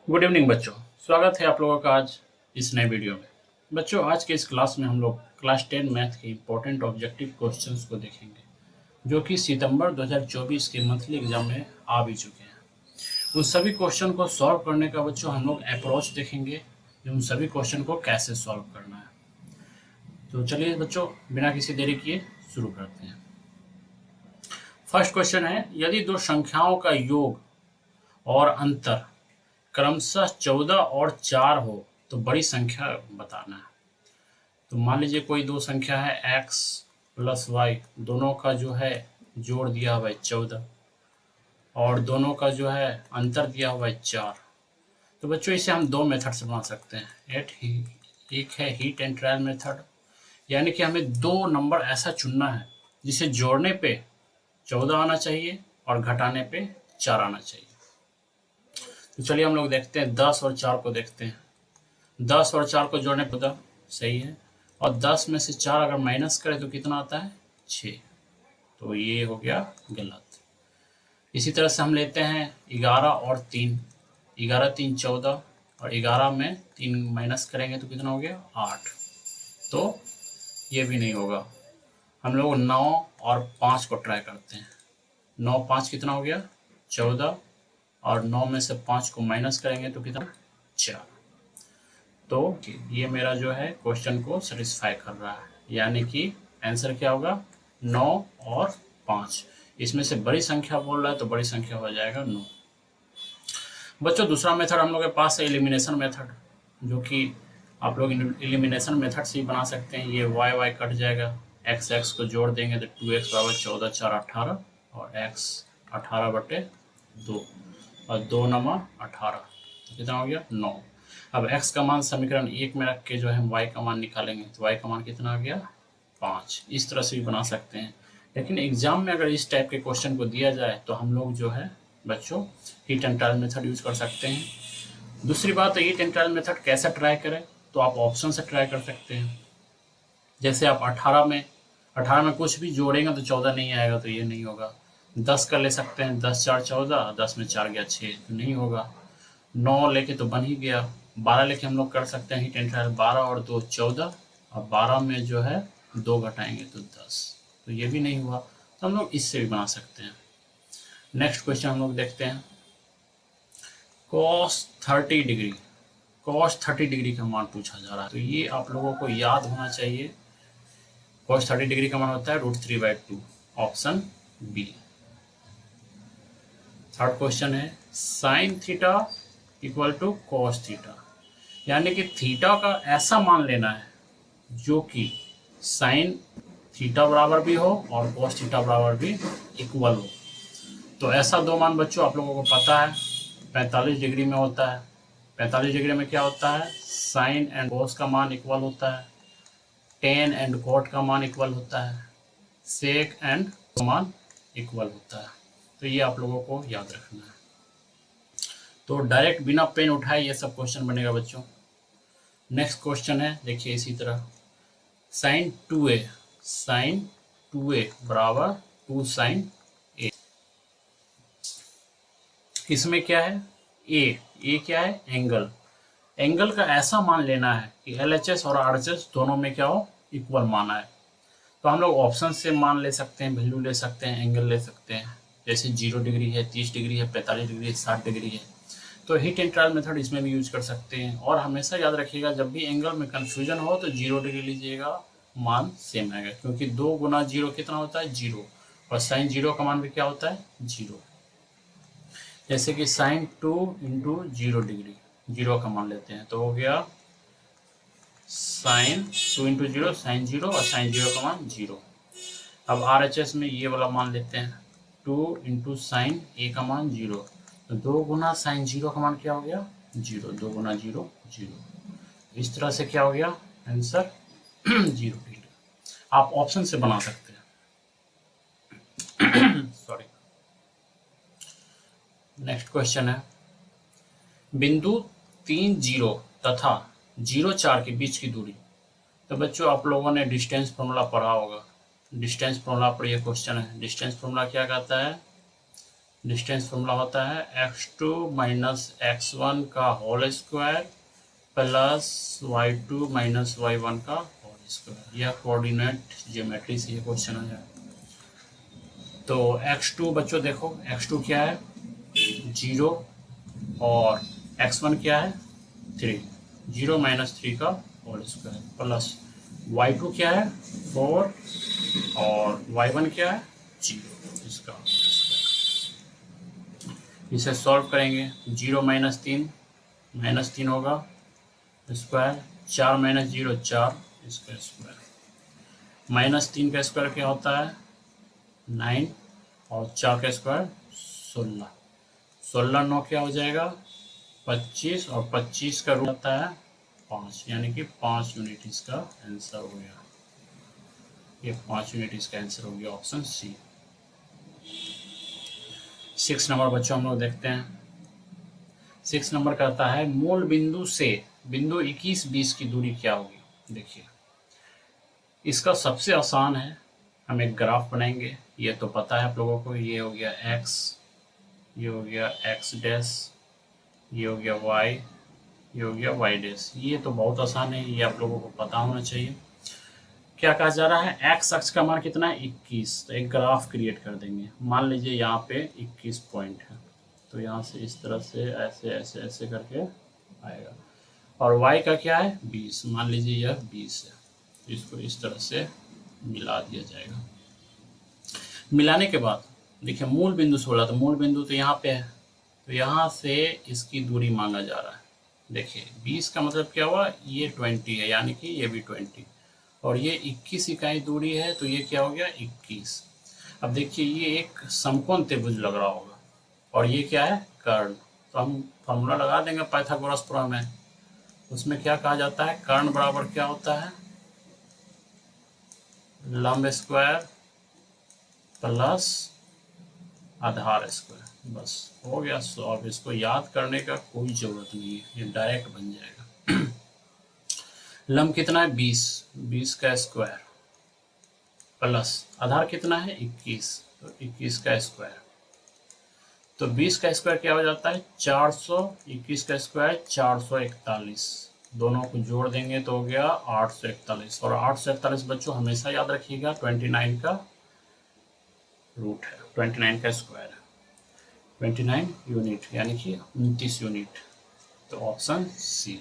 Good evening बच्चों। स्वागत है आप लोगों का आज इस नए वीडियो में। बच्चों, आज के इस क्लास में हम लोग क्लास 10 मैथ के इम्पोर्टेंट ऑब्जेक्टिव क्वेश्चंस को देखेंगे जो कि सितंबर 2024 के मंथली एग्जाम में आ भी चुके हैं। उन सभी क्वेश्चन को सॉल्व करने का बच्चों हम लोग अप्रोच देखेंगे कि उन सभी क्वेश्चन को कैसे सॉल्व करना है। तो चलिए बच्चों, बिना किसी देरी किए शुरू करते हैं। फर्स्ट क्वेश्चन है, यदि दो संख्याओं का योग और अंतर क्रमशः 14 और 4 हो तो बड़ी संख्या बताना है। तो मान लीजिए कोई दो संख्या है x प्लस वाई, दोनों का जो है जोड़ दिया हुआ है 14 और दोनों का जो है अंतर दिया हुआ है 4। तो बच्चों इसे हम दो मेथड से बना सकते हैं। एक है हीट एंड ट्रायल मेथड, यानी कि हमें दो नंबर ऐसा चुनना है जिसे जोड़ने पे 14 आना चाहिए और घटाने पे 4 आना चाहिए। तो चलिए हम लोग देखते हैं 10 और 4 को देखते हैं। 10 और 4 को जोड़ने पर 14 सही है, और 10 में से 4 अगर माइनस करें तो कितना आता है 6। तो ये हो गया गलत। इसी तरह से हम लेते हैं 11 और 3। 11 3 14 और 11 में 3 माइनस करेंगे तो कितना हो गया 8। तो ये भी नहीं होगा। हम लोग 9 और 5 को ट्राई करते हैं। 9 5 कितना हो गया 14 और 9 में से 5 को माइनस करेंगे तो कितना 4। तो ये मेरा जो है क्वेश्चन को सेटिस्फाई कर रहा है, यानी कि आंसर क्या होगा 9 और 5। इसमें से बड़ी संख्या बोल रहा है तो बड़ी संख्या हो जाएगा 9। बच्चों दूसरा मेथड हम लोग के पास है एलिमिनेशन मेथड, जो कि आप लोग एलिमिनेशन मेथड से ही बना सकते हैं। ये वाई वाई कट जाएगा, एक्स एक्स को जोड़ देंगे तो 2x बराबर 14 4 18 और x 18/2 और 2 नमा 18, तो कितना हो गया 9। अब x का मान समीकरण 1 में रख के जो है हम y का मान निकालेंगे तो y का मान कितना आ गया 5। इस तरह से भी बना सकते हैं, लेकिन एग्जाम में अगर इस टाइप के क्वेश्चन को दिया जाए तो हम लोग जो है बच्चों heat and trial method use कर सकते हैं। दूसरी बात, हीट एंड ट्रायल मेथड कैसे ट्राई करें, तो आप ऑप्शन से ट्राई कर सकते हैं। जैसे आप 18 में कुछ भी जोड़ेंगे तो 14 नहीं आएगा, तो ये नहीं होगा। 10 का ले सकते हैं, 10 4 14, 10 में 4 गया 6, तो नहीं होगा। 9 लेके तो बन ही गया। 12 लेके हम लोग कर सकते हैं हीट एंड ट्रायल, 12 और 2 14 और 12 में जो है 2 घटाएंगे तो 10, तो ये भी नहीं हुआ। तो हम लोग इससे भी बना सकते हैं। नेक्स्ट क्वेश्चन हम लोग देखते हैं, cos 30 डिग्री। cos 30 डिग्री का मान पूछा जा रहा है, तो ये आप लोगों को याद होना चाहिए। cos 30 डिग्री का मान होता है √3/2, ऑप्शन बी। थर्ड क्वेश्चन है sin theta equal to cos theta, यानी कि थीटा का ऐसा मान लेना है जो कि sin थीटा बराबर भी हो और cos थीटा बराबर भी इक्वल हो। तो ऐसा दो मान बच्चों आप लोगों को पता है 45 डिग्री में होता है। 45 डिग्री में क्या होता है, साइन एंड कोस का मान इक्वल होता है, टेन एंड कोट का मान इक्वल होता है, सेक एंड का मान इक्वल होता है। तो ये आप लोगों को याद रखना है। तो डायरेक्ट बिना पेन उठाए ये सब क्वेश्चन बनेगा बच्चों। नेक्स्ट क्वेश्चन है, देखिए इसी तरह साइन 2a बराबर 2 sin a। इसमें क्या है ए क्या है एंगल का ऐसा मान लेना है कि LHS और RHS दोनों में क्या हो इक्वल माना है। तो हम लोग ऑप्शन से मान ले सकते हैं, वैल्यू ले सकते हैं, एंगल ले सकते हैं। जैसे 0 डिग्री है, 30 डिग्री है, 45 डिग्री है, 60 डिग्री है। तो हीट एंड ट्रायल मेथड इसमें भी यूज कर सकते हैं। और हमेशा याद रखिएगा जब भी एंगल में कन्फ्यूजन हो तो 0 डिग्री लीजिएगा, मान सेम आएगा, क्योंकि 2 गुना 0 कितना होता है 0, और साइन 0 का मान भी क्या होता है 0। जैसे कि साइन 2 इंटू 0 डिग्री, 0 का मान लेते हैं तो हो गया साइन 2 इंटू 0 साइन 0 और साइन 0 का मान 0। अब RHS में ये वाला मान लेते हैं 2 इंटू साइन ए का मान 0, तो 2 गुना साइन 0 का मान क्या हो गया 0, 2 गुना 0 0। इस तरह से क्या हो गया आंसर 0 डिग्री। आप ऑप्शन से बना सकते हैं। सॉरी। नेक्स्ट क्वेश्चन है, बिंदु 3 0 तथा 0 4 के बीच की दूरी। तो बच्चों आप लोगों ने डिस्टेंस फॉर्मूला पढ़ा होगा। डिस्टेंस फॉर्मूला पर यह क्वेश्चन है। डिस्टेंस फॉर्मूला क्या कहता है, डिस्टेंस फॉर्मूला होता है x2 माइनस x1 का whole square plus y2 minus y1 का होल स्क्वायर। यह कोऑर्डिनेट ज्योमेट्री से ये क्वेश्चन आ जाए। तो x2 बच्चों देखो, x2 क्या है 0 और x1 क्या है 3, 0 माइनस 3 का होल स्क्वायर प्लस y2 क्या है 4 और y1 क्या है 0 इसका होल स्क्वायर। इसे सॉल्व करेंगे, 0 माइनस 3 होगा स्क्वायर, 4 माइनस 0 4 इसका स्क्वायर, माइनस 3 का स्क्वायर क्या होता है 9 और 4 का स्क्वायर 16, 16 9 क्या हो जाएगा 25 और 25 का रूट आता है 5, यानी कि 5 यूनिट इसका आंसर हो गया। ये 5 यूनिट इसका आंसर हो गया, ऑप्शन सी। 6 नंबर बच्चों हम लोग देखते हैं। 6 नंबर कहता है मूल बिंदु से बिंदु 21 20 की दूरी क्या होगी। देखिए इसका सबसे आसान है, हम एक ग्राफ बनाएंगे, ये तो पता है आप लोगों को। ये हो गया x, ये हो गया x डैश, ये हो गया y, ये हो गया y डैश। ये तो बहुत आसान है, ये आप लोगों को पता होना चाहिए। क्या कहा जा रहा है x अक्ष का मान कितना है 21। तो एक ग्राफ क्रिएट कर देंगे, मान लीजिए यहाँ पे 21 पॉइंट है, तो यहाँ से इस तरह से ऐसे ऐसे ऐसे करके आएगा। और y का क्या है 20, मान लीजिए यह 20 है, इसको इस तरह से मिला दिया जाएगा। मिलाने के बाद देखिए मूल बिंदु से बोला, तो मूल बिंदु तो यहाँ पे है, तो यहाँ से इसकी दूरी मांगा जा रहा है। देखिए 20 का मतलब क्या हुआ, ये 20 है, यानी कि ये भी 20, और ये 21 इकाई दूरी है, तो ये क्या हो गया 21। अब देखिए ये एक समकोण त्रिभुज लग रहा होगा, और ये क्या है कर्ण। तो हम फॉर्मूला लगा देंगे पाइथागोरस प्रमेय में, उसमें क्या कहा जाता है कर्ण बराबर क्या होता है लंब स्क्वायर प्लस आधार स्क्वायर। बस हो गया सॉल्व। इसको याद करने का कोई जरूरत नहीं है, ये डायरेक्ट बन जाएगा। लंब कितना है 20 का स्क्वायर प्लस आधार कितना है 21, तो 21 का स्क्वायर। तो 20 का स्क्वायर क्या हो जाता है 400, 21 का स्क्वायर 441, दोनों को जोड़ देंगे तो हो गया 841। और 841 बच्चों हमेशा याद रखिएगा 29 का रूट है, 29 का स्क्वायर है, 29 यूनिट यानी कि 29 यूनिट। तो ऑप्शन सी।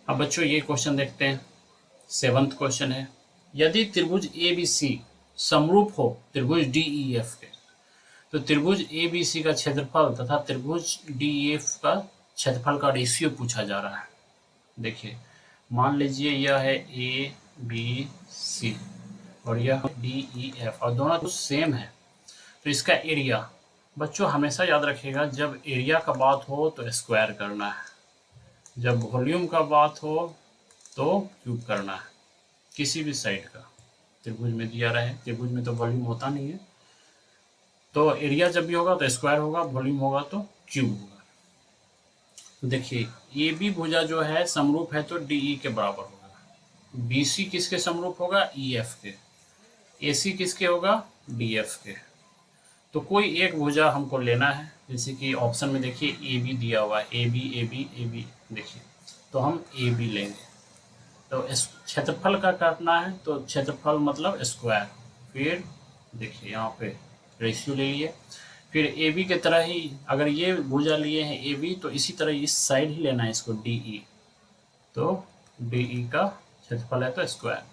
अब बच्चों ये क्वेश्चन देखते हैं, 7th क्वेश्चन है। यदि त्रिभुज ABC समरूप हो त्रिभुज DEF के, तो त्रिभुज ABC का क्षेत्रफल तथा त्रिभुज DEF का क्षेत्रफल का रेशियो पूछा जा रहा है। देखिए मान लीजिए यह है ABC और यह DEF, और दोनों तो सेम है, तो इसका एरिया बच्चों हमेशा याद रखिएगा, जब एरिया का बात हो तो स्क्वायर करना है, जब वॉल्यूम का बात हो तो क्यूब करना है, किसी भी साइड का। त्रिभुज में दिया रहे, त्रिभुज में तो वॉल्यूम होता नहीं है, तो एरिया जब भी होगा तो स्क्वायर होगा, वॉल्यूम होगा तो क्यूब होगा। तो देखिए ए बी भुजा जो है समरूप है तो डी के बराबर होगा, बी सी किसके समरूप होगा ई एफ के, ए सी किसके होगा डी एफ के। तो कोई एक भुजा हमको लेना है, जैसे कि ऑप्शन में देखिए ए बी दिया हुआ है, ए बी देखिए, तो हम ए बी लेंगे। तो क्षेत्रफल का काटना है, तो क्षेत्रफल मतलब स्क्वायर, फिर देखिए यहाँ पे रेशियो ले लिए, फिर ए बी की तरह ही अगर ये भुजा लिए हैं ए बी, तो इसी तरह इस साइड ही लेना है इसको डी ई, तो डी ई का क्षेत्रफल है तो स्क्वायर,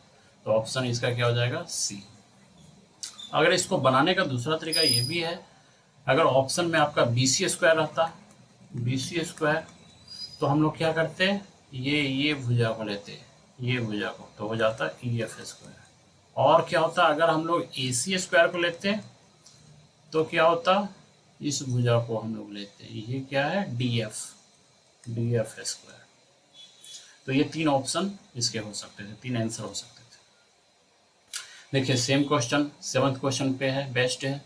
तो ऑप्शन इसका क्या हो जाएगा सी। अगर इसको बनाने का दूसरा तरीका ये भी है, अगर ऑप्शन में आपका बी सी स्क्वायर रहता, बी सी स्क्वायर, तो हम लोग क्या करते हैं ये भुजा को लेते, ये भुजा को, तो हो जाता ई एफ स्क्वायर। और क्या होता अगर हम लोग ए सी स्क्वायर को लेते तो क्या होता, इस भुजा को हम लोग लेते हैं, ये क्या है डी एफ स्क्वायर। तो ये 3 ऑप्शन इसके हो सकते थे, 3 आंसर हो सकते थे। देखिए सेम क्वेश्चन 7th क्वेश्चन पे है, बेस्ट है।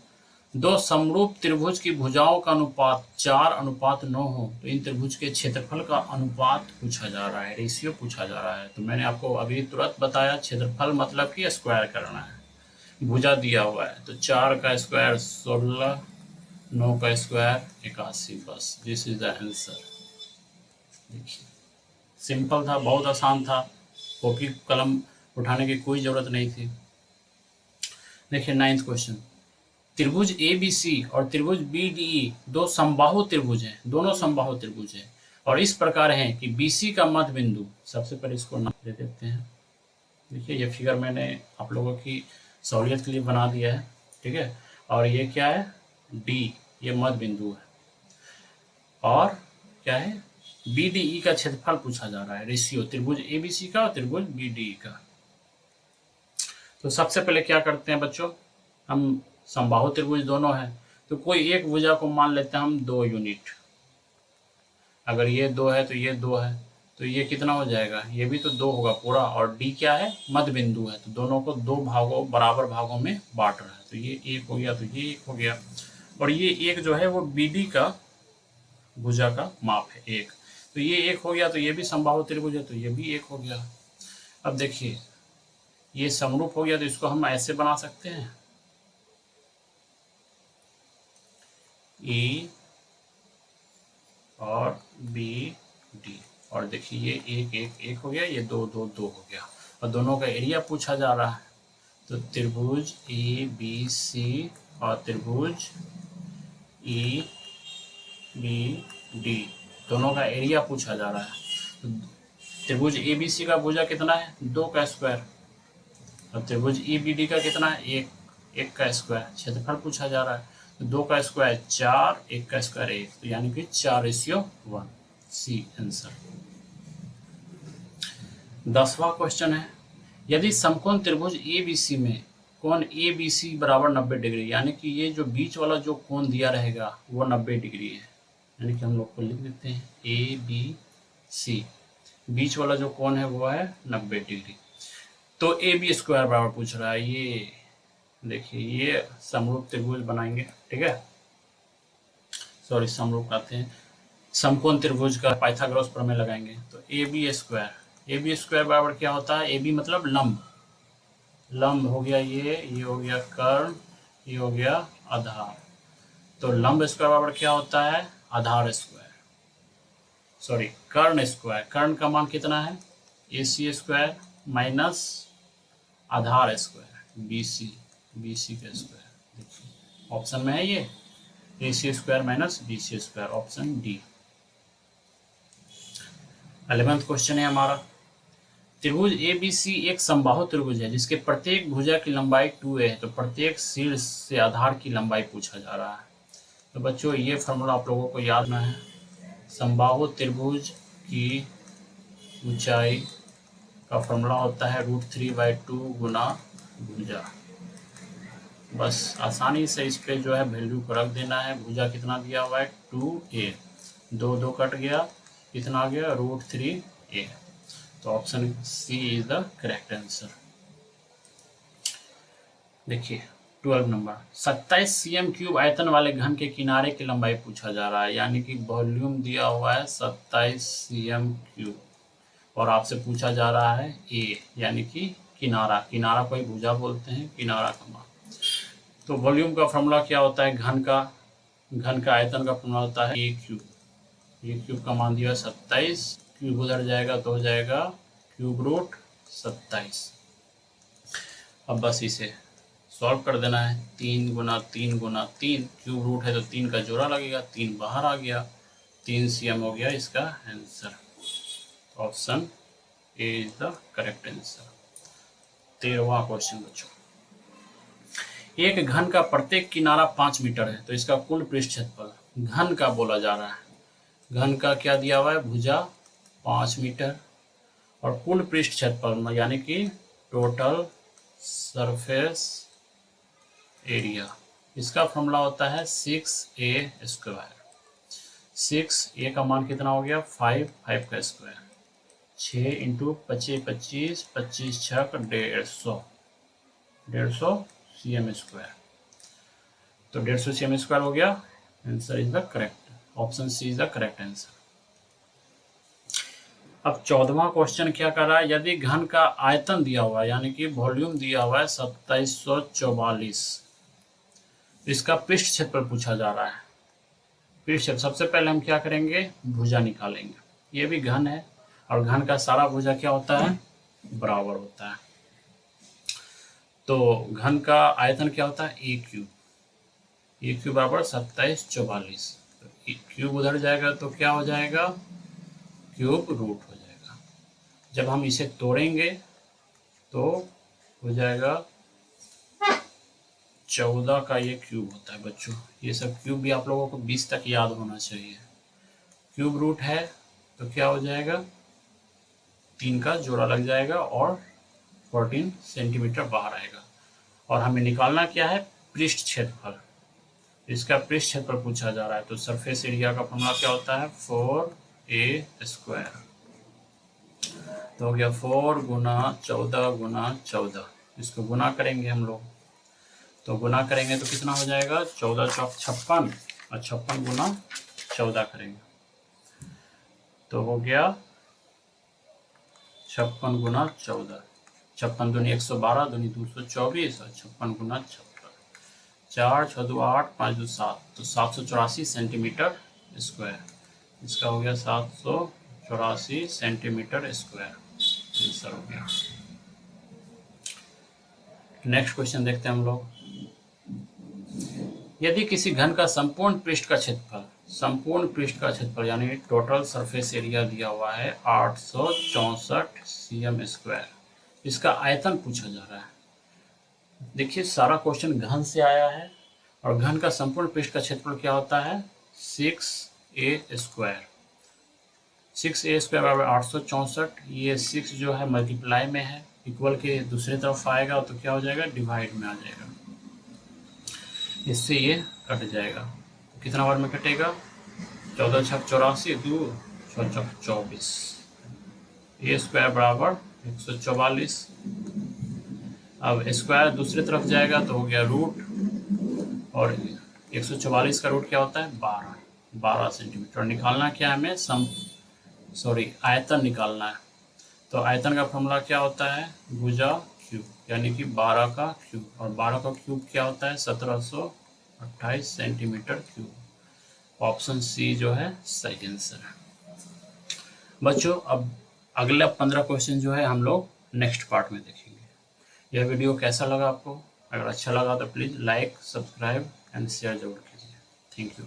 दो समरूप त्रिभुज की भुजाओं का अनुपात 4:9 हो तो इन त्रिभुज के क्षेत्रफल का अनुपात पूछा जा रहा है, रेशियो पूछा जा रहा है। तो मैंने आपको अभी तुरंत बताया क्षेत्रफल मतलब कि स्क्वायर करना है, भुजा दिया हुआ है, तो 4 का स्क्वायर 16, 9 का स्क्वायर 81, बस दिस इज द आंसर। देखिए सिंपल था, बहुत आसान था, कॉपी कलम उठाने की कोई ज़रूरत नहीं थी। देखिए 9th क्वेश्चन, त्रिभुज ए बी सी और त्रिभुज बी डी ई दो समबाहु त्रिभुज हैं, दोनों समबाहु त्रिभुज हैं और इस प्रकार हैं कि बी सी का मध्य बिंदु, सबसे पहले इसको नाम दे देते हैं। देखिए ये फिगर मैंने आप लोगों की सहूलियत के लिए बना दिया है, ठीक है। और ये क्या है, डी, ये मध्य बिंदु है। और क्या है, बी डी ई का क्षेत्रफल पूछा जा रहा है, रेशियो त्रिभुज ए बी सी का और त्रिभुज बी डी ई का। तो सबसे पहले क्या करते हैं बच्चों, हम समबाहु त्रिभुज दोनों है, तो कोई एक भुजा को मान लेते हैं हम 2 यूनिट। अगर ये 2 है तो ये 2 है, तो ये कितना हो जाएगा, ये भी तो 2 होगा पूरा। और डी क्या है, मध्य बिंदु है, तो दोनों को 2 भागों बराबर भागों में बांट रहा है, तो ये 1 हो गया, तो ये 1 हो गया। और ये 1 जो है वो बी डी का भुजा का माप है 1, तो ये 1 हो गया, तो ये भी समबाहु त्रिभुज है, तो ये भी 1 हो गया। अब देखिए ये समरूप हो गया, तो इसको हम ऐसे बना सकते हैं, ई और बी डी, और देखिए ये 1 1 1 हो गया, ये 2 2 2 हो गया, और दोनों का एरिया पूछा जा रहा है। तो त्रिभुज ए बी सी और त्रिभुज ई बी डी दोनों का एरिया पूछा जा रहा है। तो त्रिभुज ए बी सी का भुजा कितना है, 2 का स्क्वायर, और त्रिभुज ई बी डी का कितना है, 1 1 का स्क्वायर। क्षेत्रफल पूछा जा रहा है, तो 2 का स्क्वायर 4, 1 का स्क्वायर 1, तो यानी कि 4:1, सी आंसर। 10वां क्वेश्चन है, यदि समकोण त्रिभुज ए बी सी में कोण ए बी सी बराबर 90 डिग्री, यानी कि ये जो बीच वाला जो कोण दिया रहेगा वो 90 डिग्री है, यानी कि हम लोग को लिख देते हैं ए बी सी, बीच वाला जो कोण है वो है 90 डिग्री। तो ए बी स्क्वायर बराबर पूछ रहा है, ये देखिए ये समरूप त्रिभुज बनाएंगे, ठीक है, सॉरी समरूप आते हैं, समकोण त्रिभुज का पाइथागोरस प्रमेय लगाएंगे। तो ए बी स्क्वायर बराबर क्या होता है, ए बी मतलब लंब, लंब हो गया ये हो गया कर्ण, ये हो गया आधार। तो लंब स्क्वायर बराबर क्या होता है, आधार स्क्वायर, सॉरी कर्ण स्क्वायर, कर्ण का मान कितना है, ए सी स्क्वायर माइनस आधार स्क्वायर बी सी का स्क्वायर। देखिए ऑप्शन में है ये A C square minus B C square, option D. 11वां क्वेश्चन है हमारा, त्रिभुज ए बी सी एक समबाहु त्रिभुज है जिसके प्रत्येक भुजा की लंबाई 2a है, तो प्रत्येक शीर्ष से आधार की लंबाई पूछा जा रहा है। तो बच्चों ये फॉर्मूला आप लोगों को याद ना है, समबाहु त्रिभुज की ऊंचाई का फॉर्मूला होता है √3/2 गुना भुजा। बस आसानी से इस पे जो है वैल्यू को रख देना है। भुजा कितना दिया हुआ है 2a, 2 2 कट गया, कितना आ गया √3a, तो option C is the correct answer. देखिए 12 नंबर, 27 cm³ आयतन वाले घन के किनारे की लंबाई पूछा जा रहा है, यानी कि वॉल्यूम दिया हुआ है 27 cm³ और आपसे पूछा जा रहा है ए, यानी कि किनारा, किनारा कोई भुजा बोलते हैं, किनारा का मान। तो वॉल्यूम का फॉर्मूला क्या होता है, घन का आयतन का फॉर्मूला होता है ए क्यूब, ए क्यूब का मान दिया 27, क्यूब उधर जाएगा तो हो जाएगा √27। अब बस इसे सॉल्व कर देना है, 3 गुना 3 गुना 3, क्यूब रूट है तो 3 का जोड़ा लगेगा, 3 बाहर आ गया, 3 cm हो गया इसका answer, option A is the correct answer. 13वां क्वेश्चन बच्चों, एक घन का प्रत्येक किनारा 5 मीटर है, तो इसका कुल पृष्ठ क्षेत्रफल घन का बोला जा रहा है, घन का क्या दिया हुआ है, भुजा 5 मीटर और कुल पृष्ठ क्षेत्रफल यानी कि टोटल सरफेस एरिया, इसका फॉर्मूला होता है 6a²। 6a का मान कितना हो गया 5, 5 का स्क्वायर, 6 × 25 25, 25 6 150, 150 cm², तो 150 cm² हो गया, answer is the correct, option C is the correct answer. अब 14वां क्वेश्चन क्या कर रहा है, यदि घन का आयतन दिया हुआ है यानी कि वॉल्यूम दिया हुआ है 2744, इसका पृष्ठ क्षेत्रफल पूछा जा रहा है। पृष्ठ क्षेत्र सबसे पहले हम क्या करेंगे, भुजा निकालेंगे। ये भी घन है और घन का सारा भुजा क्या होता है, बराबर होता है। तो घन का आयतन क्या होता है, ए क्यूब। ए क्यूब बराबर 2744। तो क्यूब उधर जाएगा तो क्या हो जाएगा, क्यूब रूट हो जाएगा। जब हम इसे तोड़ेंगे तो हो जाएगा 14 का ये क्यूब होता है बच्चों। ये सब क्यूब भी आप लोगों को 20 तक याद होना चाहिए। क्यूब रूट है तो क्या हो जाएगा, 3 का जोड़ा लग जाएगा और 14 सेंटीमीटर बाहर आएगा। और हमें निकालना क्या है, पृष्ठ क्षेत्रफल। इसका पृष्ठ क्षेत्रफल पूछा जा रहा है। तो सरफेस एरिया का फॉर्मूला क्या होता है, 4a²। तो हो गया 4 गुना 14 गुना 14। इसको गुना करेंगे हम लोग, तो गुना करेंगे तो कितना हो जाएगा, 14 चौक 56 और 56 गुना 14 करेंगे तो हो गया 56 गुना 14। 56 दूनी 112, दूनी 224 और 56 गुना 56, 4 6 2 8 5 2 7, तो 784 सेंटीमीटर स्क्वायर। इसका हो गया 784 सेंटीमीटर स्क्वायर, आंसर हो गया। नेक्स्ट क्वेश्चन देखते हैं हम लोग। यदि किसी घन का संपूर्ण पृष्ठ का क्षेत्रफल यानी टोटल सरफेस एरिया दिया हुआ है 864 cm², इसका आयतन पूछा जा रहा है। देखिए सारा क्वेश्चन घन से आया है और घन का संपूर्ण पृष्ठ का क्षेत्रफल क्या होता है, 6a²। 6a² बराबर 864। ये 6 जो है मल्टीप्लाई में है, इक्वल के दूसरी तरफ आएगा तो क्या हो जाएगा, डिवाइड में आ जाएगा। इससे ये कट जाएगा, कितना बार में कटेगा, 14 छक 84, 2 6 छक 24। a² बराबर 144। अब स्क्वायर दूसरी तरफ जाएगा तो हो गया रूट, और 144 का रूट क्या होता है, 12 सेंटीमीटर। निकालना क्या है हमें, आयतन निकालना है। तो आयतन का फॉर्मूला क्या होता है, भुजा क्यूब, यानी कि 12 का क्यूब, और 12 का क्यूब क्या होता है, 1728 सेंटीमीटर क्यूब। ऑप्शन सी जो है सही आंसर है। बच्चों अब अगला 15 क्वेश्चन जो है हम लोग नेक्स्ट पार्ट में देखेंगे। यह वीडियो कैसा लगा आपको, अगर अच्छा लगा तो please like, subscribe and share जरूर कीजिए। Thank you.